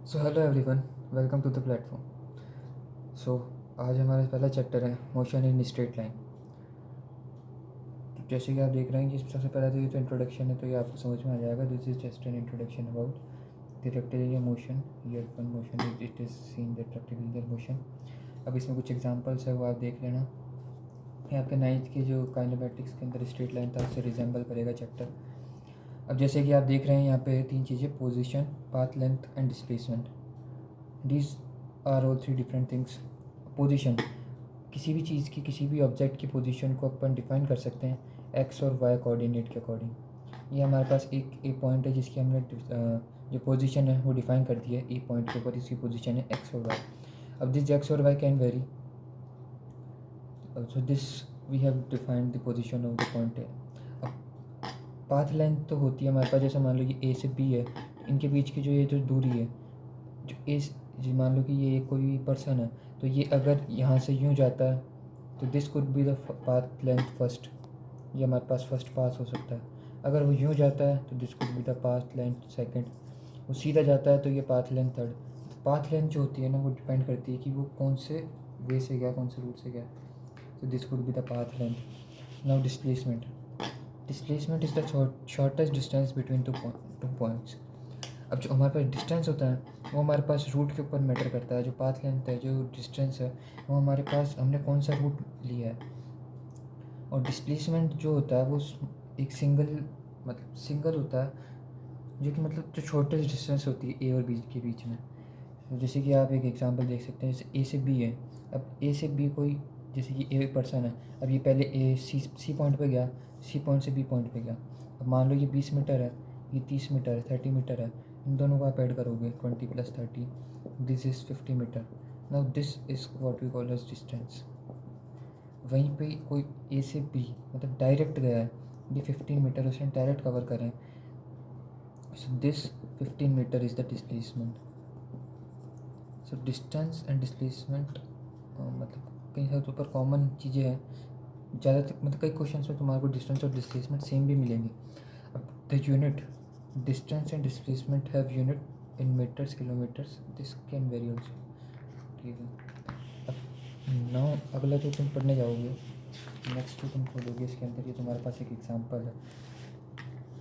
So hello everyone, welcome to the platform. So आज हमारा पहला चैप्टर है मोशन इन स्ट्रेट लाइन। तो जैसे कि आप देख रहे हैं कि सबसे पहला तो ये तो इंट्रोडक्शन है, तो ये आपको समझ में आ जाएगा। This is just an introduction about the rectilinear motion. Here one motion it is seen that rectilinear motion. अब इसमें कुछ एग्जांपल्स है, वो आप देख लेना। ये आपके नाइन्थ के जो काइनेमेटिक्स के अंदर स्ट्रेट लाइन था उससे रिजेंबल करेगा चैप्टर। अब जैसे कि आप देख रहे हैं यहाँ पे तीन चीज़ें: position, path length and displacement. These are all three different things. Position, किसी भी चीज़ की, किसी भी ऑब्जेक्ट की पोजीशन को अपन डिफाइन कर सकते हैं एक्स और वाई कोऑर्डिनेट के अकॉर्डिंग। ये हमारे पास एक पॉइंट है जिसकी हमने जो पोजीशन है वो डिफाइन कर दी है। ए पॉइंट के ऊपर इसकी पोजीशन है एक्स और वाई। अब दिस एक्स और y can vary, so this we have defined the position of the point है। अब पाथ लेंथ तो होती है हमारे पास, जैसे मान लो कि ए से बी है, तो इनके बीच की जो ये जो दूरी है, जो ए, जी मान लो कि ये कोई पर्सन है, तो ये अगर यहाँ से यूँ जाता है तो this could be the path length first. ये हमारे पास फर्स्ट पास हो सकता है। अगर वो यूँ जाता है तो this could be the path length second. वो सीधा जाता है तो ये path length third. Path length जो होती है ना, वो डिपेंड करती है कि वो कौन से वे से गया, कौन से रूट से गया। तो this could be the path length. Now displacement. Displacement is the shortest distance between two points. अब जो हमारे पास डिस्टेंस होता है वो हमारे पास रूट के ऊपर मैटर करता है। जो पाथ लेंथ है, जो डिस्टेंस है, वो हमारे पास हमने कौन सा रूट लिया है। और डिस्प्लेसमेंट जो होता है वो एक सिंगल होता है, जो कि मतलब जो छोटेस्ट डिस्टेंस होती है ए और बी के बीच में। तो जैसे कि आप एक एग्जांपल देख सकते हैं, जैसे ए से बी है। अब ए से बी कोई, जैसे कि ए पर्सन है, अब ये पहले ए सी पॉइंट पे गया, सी पॉइंट से बी पॉइंट पे गया। अब मान लो ये 20 मीटर है, ये 30 मीटर है, 30 मीटर है। इन दोनों को आप ऐड करोगे, 20 + 30, this is 50 metre. Now this is what we call as distance. वहीं पे कोई ए से बी मतलब डायरेक्ट गया है, ये 15 मीटर उसने डायरेक्ट कवर करें। So this 15 metre is the displacement. So distance and displacement मतलब कई सारे ऊपर कॉमन चीज़ें हैं। ज़्यादातर मतलब कई क्वेश्चंस में तुम्हारे को डिस्टेंस और डिस्प्लेसमेंट सेम भी मिलेंगे। अब the unit distance and displacement have unit in metres, kilometres, this can vary also. ठीक है। अब नाउ अगला जो तुम पढ़ने जाओगे, नेक्स्ट जो तुम खोलोगे इसके अंदर, ये तुम्हारे पास एक एग्जांपल है।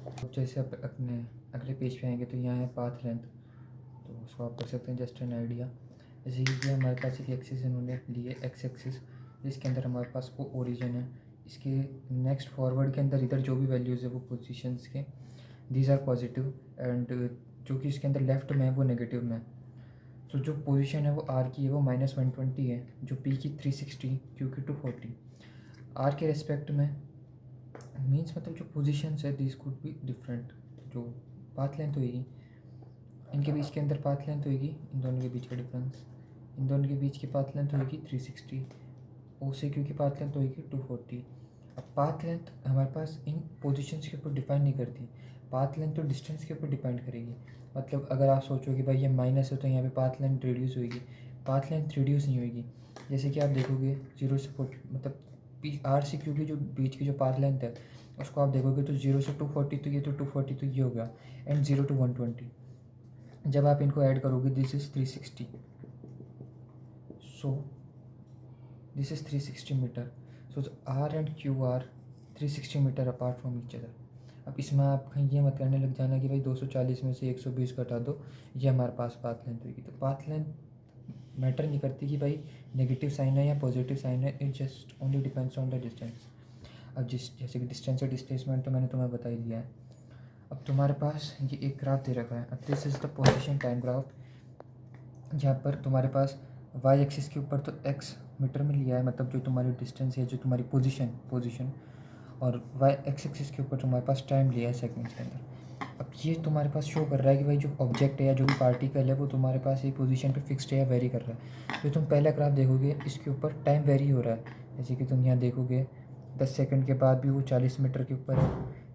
अब जैसे अपने अगले पेज पे आएंगे तो यहाँ है पाथ लेंथ, तो उसको आप कर सकते हैं जस्ट एन आइडिया। जैसे कि हमारे पास एक एक्सिस इन्होंने ली है, एक्स एक्सिस, जिसके अंदर हमारे पास वो ओरिजिन है। इसके नेक्स्ट फॉरवर्ड के अंदर इधर जो भी वैल्यूज़ है वो पोजीशंस के, दीज आर पॉजिटिव, एंड जो कि इसके अंदर लेफ्ट में है वो नेगेटिव में है। तो जो पोजीशन है वो आर की है वो -120 है, जो पी की 360, क्यू की 240। आर के रेस्पेक्ट में मीन्स मतलब जो पोजीशंस है दिस कुड बी डिफरेंट। जो पाथ लेंथ होगी, इनके बीच के अंदर पाथ लेंथ होगी, इन दोनों के बीच का डिफरेंस, इन दोनों के बीच की पाथ लेंथ होगी 360, ओ से क्यू की पाथ लेंथ होगी 240। अब पाथ लेंथ हमारे पास इन पोजीशंस के ऊपर डिपेंड नहीं करती, पाथ लेंथ तो डिस्टेंस के ऊपर डिपेंड करेगी। मतलब अगर आप सोचो कि भाई ये माइनस है तो यहाँ पे पाथ लेंथ रिड्यूस होगी, पाथ लेंथ रिड्यूस नहीं होगी। जैसे कि आप देखोगे 0 से 40 मतलब पी आर से क्यू की जो बीच की जो पाथ लेंथ है उसको आप देखोगे तो 0 से 240, तो ये तो 240 तो ये हो गया, एंड 0 to 120। जब आप इनको ऐड करोगे this is 360, so this is 360 metre. So R and Q are 360 metre apart from each other. अब इसमें आप कहीं ये मत करने लग जाना कि भाई 240 में से 120 घटा दो, ये हमारे पास पाथ लेंथ होगी। तो पाथ लेंथ मैटर नहीं करती कि भाई नेगेटिव साइन है या पॉजिटिव साइन है, it just only depends on the distance. अब जैसे कि डिस्टेंस और डिस्प्लेसमेंट तो मैंने तुम्हें बता ही दिया है। अब तुम्हारे पास ये एक ग्राफ दे रखा है। अब this is the position time graph, जहाँ पर तुम्हारे पास वाई एक्सिस के ऊपर तो एक्स मीटर में लिया है, मतलब जो तुम्हारी डिस्टेंस है, जो तुम्हारी पोजीशन, और वाई एक्स एक्सिस के ऊपर तुम्हारे पास टाइम लिया है सेकंड्स के अंदर। अब ये तुम्हारे पास शो कर रहा है कि भाई जो ऑब्जेक्ट है या जो भी पार्टिकल है वो तुम्हारे पास एक पोजीशन पे फिक्स्ड है या वेरी कर रहा है। जो तुम पहला ग्राफ देखोगे इसके ऊपर टाइम वेरी हो रहा है। जैसे कि तुम यहाँ देखोगे 10 सेकंड के बाद भी वो 40 मीटर के ऊपर है,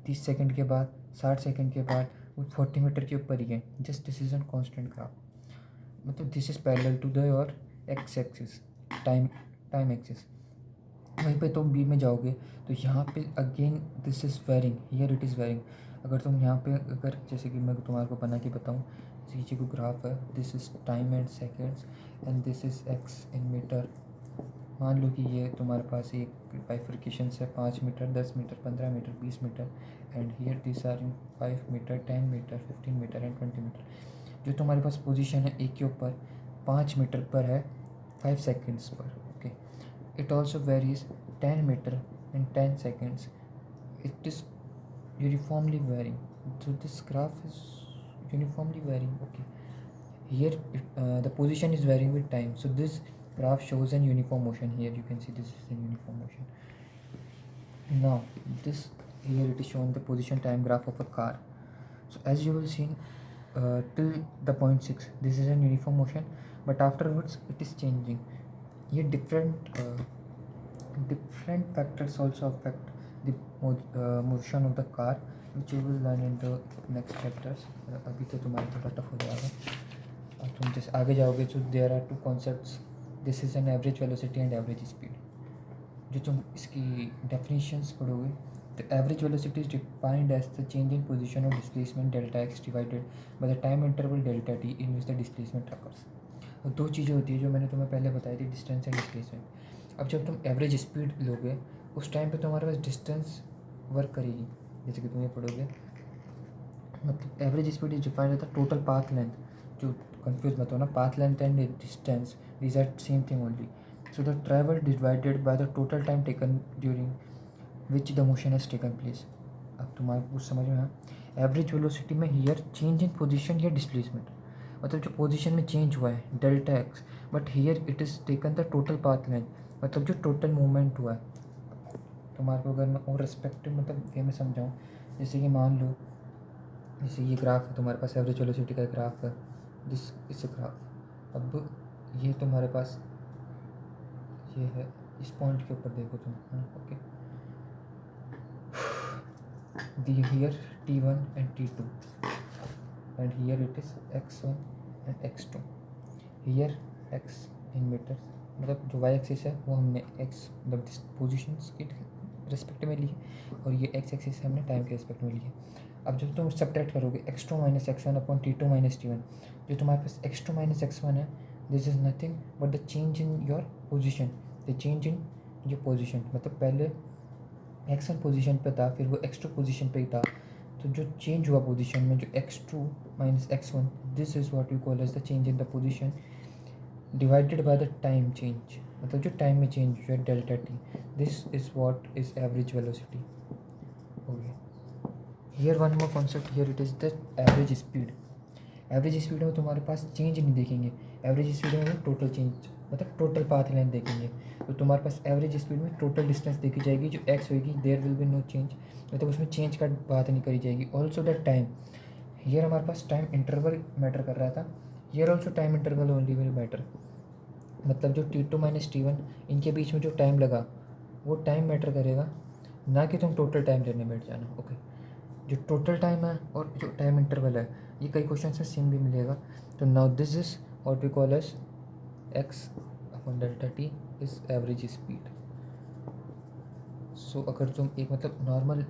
30 सेकंड के बाद, 60 सेकंड के बाद वो 40 मीटर के ऊपर ही है। Just this is an constant graph, मतलब this is parallel to the your X axis, time time axis. वहीं पे तुम बी में जाओगे तो यहाँ पे again this is varying, here it is varying. अगर तुम यहाँ पे अगर जैसे कि मैं तुम्हारे को बना के बताऊँ, जैसे नीचे को ग्राफ है, this is time and seconds and this is x in metre. मान लो कि ये तुम्हारे पास एक बाइफर्केशन है 5 metre, 10 metre, 15 metre, 20 metre and here this are in 5 metre, 10 metre, 15 metre and 20 metre. जो तुम्हारे पास पोजीशन है एक के ऊपर 5 मीटर पर है 5 सेकेंड्स पर। Okay, it also varies 10 metre in 10 seconds. It is uniformly varying, so this graph is uniformly varying. Okay, here the position is varying with time, so this graph shows an uniform motion. Here you can see this is a uniform motion. Now this, here it is shown the position time graph of a car. So as you will see till the point 6 this is an uniform motion, but afterwards it is changing. Here different factors also affect the motion of the car, which you will learn in the next chapters. अभी तो तुम्हारा थोड़ा tough हो जाएगा और तुम जैसे आगे जाओगे तो there are two concepts, this is an average velocity and average speed. जो तुम इसकी डेफिनेशंस पढ़ोगे तो average velocity is defined as the change in position of displacement delta x divided by the time interval delta t in which the displacement occurs. और दो चीज़ें होती है जो मैंने तुम्हें पहले बताई थी, डिस्टेंस एंड डिस्प्लेसमेंट। अब जब तुम एवरेज स्पीड लोगे उस टाइम पे तुम्हारे पास डिस्टेंस वर्क करेगी, जैसे कि तुम ये पढ़ोगे, मतलब average speed is defined as the total path length. जो कंफ्यूज मत हो ना, path length and distance these are same thing only. So the travel divided by the total time taken during which the motion has taken place. अब तुम्हारे कुछ समझ में आया? एवरेज वेलोसिटी में हियर चेंज इन पोजीशन या displacement, मतलब जो पोजीशन में चेंज हुआ है delta x, but here it is taken the total path length, मतलब जो टोटल मूवमेंट हुआ है। तुम्हारे को अगर मैं और रेस्पेक्टिव मतलब वे में समझाऊँ, जैसे कि मान लो जैसे ये ग्राफ है तुम्हारे पास, एवरेज वेलोसिटी का ग्राफ है, दिस इस ग्राफ। अब ये तुम्हारे पास ये है, इस पॉइंट के ऊपर देखो तुम, okay, the here T1 and T2 and here it is x1 and x2। here x in meters, मतलब जो y एक्सिस है वो हमने x मतलब पोजिशंस के रिस्पेक्ट में ली है और ये x एक्सिस हमने टाइम के रिस्पेक्ट में ली है। अब जब तुम सब्ट्रैक्ट करोगे x2 minus x1 upon T2 minus T1, जो तुम्हारे पास x2 माइनस x1 है, this is nothing but the change in your position, the change in your position, मतलब पहले x1 पोजीशन पे था फिर वो x2 पोजीशन पे ही था, तो जो चेंज हुआ पोजीशन में जो x2 minus x1, this is what we call as the change in the position divided by the time change, मतलब जो टाइम में चेंज हुआ delta t, this is what is average velocity. Okay, here one more concept, here it is the average speed. Average speed में तुम्हारे पास change नहीं देखेंगे, average speed में टोटल चेंज मतलब टोटल पाथ लेंथ देखेंगे। तो तुम्हारे पास एवरेज स्पीड में टोटल डिस्टेंस देखी जाएगी, जो एक्स होगी there will be no change, मतलब उसमें चेंज का बात नहीं करी जाएगी। ऑल्सो द टाइम, हियर हमारे पास टाइम इंटरवल मैटर कर रहा था, here also time interval only will matter, मतलब जो T2 माइनस T1 इनके बीच में जो टाइम लगा वो टाइम मैटर करेगा, ना कि तुम टोटल टाइम लेने बैठ जाना। ओके, जो टोटल टाइम है और जो टाइम इंटरवल है ये कई क्वेश्चन में सेम भी मिलेगा। तो now this is what we call as X upon delta T is average speed. So अगर तुम एक मतलब नॉर्मल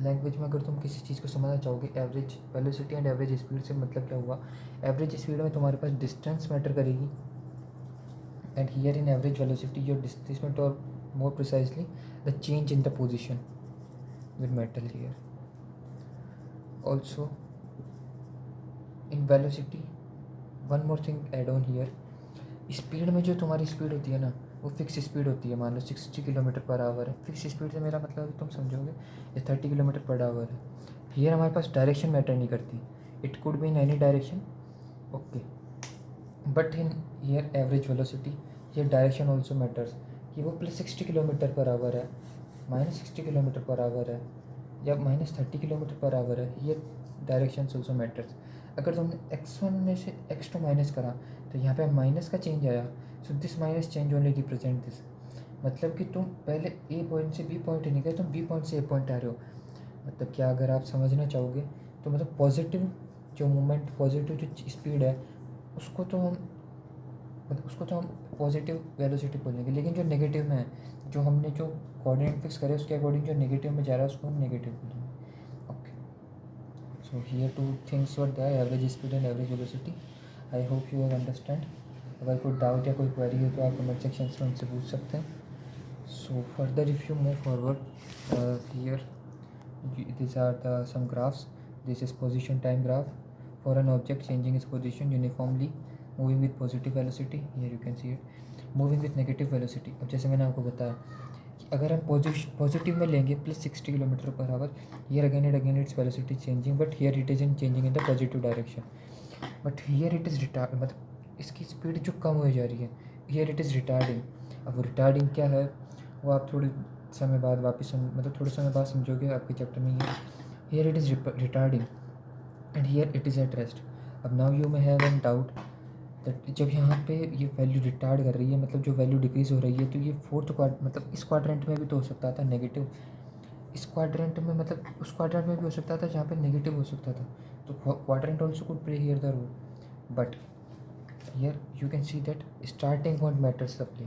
लैंग्वेज में अगर तुम किसी चीज़ को समझना चाहोगे, average velocity and average speed से मतलब क्या हुआ, एवरेज स्पीड में तुम्हारे पास डिस्टेंस मैटर करेगी and here in average velocity your displacement और more precisely the change in the position will matter here. Also in velocity one more thing add on here, speed में जो तुम्हारी speed होती है ना वो फिक्स स्पीड होती है। मान लो 60 किलोमीटर पर आवर है, फिक्स स्पीड से मेरा मतलब तुम समझोगे ये 30 किलोमीटर पर आवर है। हियर हमारे पास डायरेक्शन मैटर नहीं करती, it could be in any direction, okay, but in here average velocity here direction also matters, कि वो प्लस 60 किलोमीटर पर आवर है, माइनस 60 किलोमीटर पर आवर है या माइनस 30 किलोमीटर पर आवर है, ये डायरेक्शन ऑल्सो मैटर्स। अगर तुमने x1 में से x2 माइनस करा तो यहाँ पे माइनस का चेंज आया, so this minus change only represent this, मतलब कि तुम पहले ए पॉइंट से बी पॉइंट नहीं गए, तुम बी पॉइंट से ए पॉइंट आ रहे हो। मतलब क्या, अगर आप समझना चाहोगे तो मतलब पॉजिटिव जो मूवमेंट, पॉजिटिव जो स्पीड है उसको तो हम मतलब उसको तो हम पॉजिटिव वेलोसिटी बोलेंगे, लेकिन जो नेगेटिव में है, जो हमने जो कोऑर्डिनेट फिक्स करे उसके अकॉर्डिंग जो नेगेटिव में जा रहा है उसको हम नेगेटिव बोलेंगे। Okay, So here two things were there, average speed and average velocity. I hope you have understand. अगर कोई डाउट या कोई क्वेरी हो तो आप कमेंट सेक्शन में उनसे पूछ सकते हैं. So further, if you move forward, here these are the some graphs. This is position time graph for an object changing its position uniformly, moving with positive velocity. Here you can see it. Moving with negative velocity. अब जैसे मैंने आपको बताया कि अगर हम positive में लेंगे +60 kilometre per hour, here again and again its velocity changing, but here it is in changing in the positive direction. But here it is मतलब इसकी स्पीड जो कम हो जा रही है, here it is retarding. अब रिटार्डिंग क्या है वो आप थोड़े समय बाद वापस मतलब थोड़े समय बाद समझोगे आपके चैप्टर में. here it is retarding and here it is at rest. अब now you may have a doubt that जब यहाँ पे ये वैल्यू रिटार्ड कर रही है, मतलब जो वैल्यू डिक्रीज़ हो रही है, तो ये फोर्थ मतलब इस क्वाड्रेंट में भी तो हो सकता था नेगेटिव, इस क्वाड्रेंट में मतलब उस क्वाड्रेंट में भी हो सकता था जहाँ पे नेगेटिव हो सकता था. तो quadrant also could play here the role, but here you can see that starting point matters the play.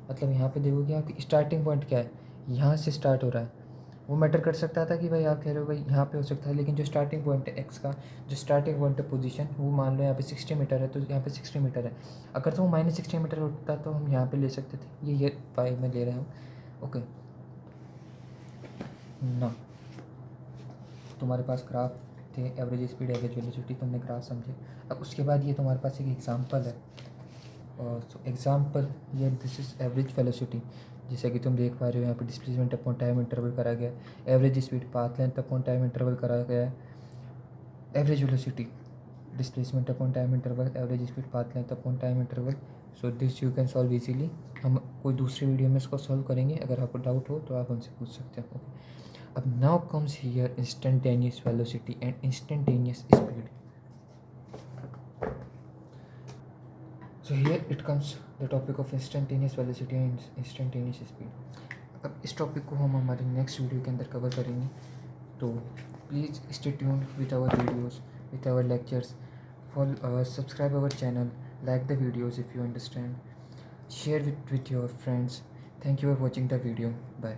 मतलब यहाँ पे देखोगे आपकी स्टार्टिंग पॉइंट क्या है, यहाँ से स्टार्ट हो रहा है, वो मैटर कर सकता था कि भाई आप कह रहे हो भाई यहाँ पे हो सकता है, लेकिन जो स्टार्टिंग पॉइंट है एक्स का, जो स्टार्टिंग पॉइंट है पोजीशन, वो मान लो यहाँ पे 60 मीटर है, तो यहाँ पे 60 मीटर है. अगर तो वो -60 मीटर होता तो हम यहाँ पे ले सकते थे. ये पाई में ले रहे हैं. ओके ना, तुम्हारे पास ग्राफ थे, एवरेज स्पीड, एवरेज वेलोसिटी, तुमने ग्राफ समझे. अब उसके बाद ये तुम्हारे पास एक एग्जाम्पल है. सो एग्जाम्पल, ये दिस इज़ एवरेज वेलोसिटी. जैसा कि तुम देख पा रहे हो यहाँ पे डिस्प्लेसमेंट अपॉन टाइम इंटरवल करा गया है, average speed path length upon time interval करा गया है, average velocity displacement upon time interval, average speed path length upon time interval. So this you can solve easily. हम कोई दूसरी वीडियो में इसको सॉल्व करेंगे. अगर आपको डाउट हो तो आप हमसे पूछ सकते हो. अब now comes here instantaneous velocity and instantaneous speed. So here it comes the topic of instantaneous velocity and instantaneous speed. अब इस टॉपिक को हम हमारे नेक्स्ट वीडियो के अंदर कवर करेंगे. तो please stay tuned with our videos, with our lectures. Follow, subscribe our channel, like the videos if you understand, share with your friends. Thank you for watching the video. Bye.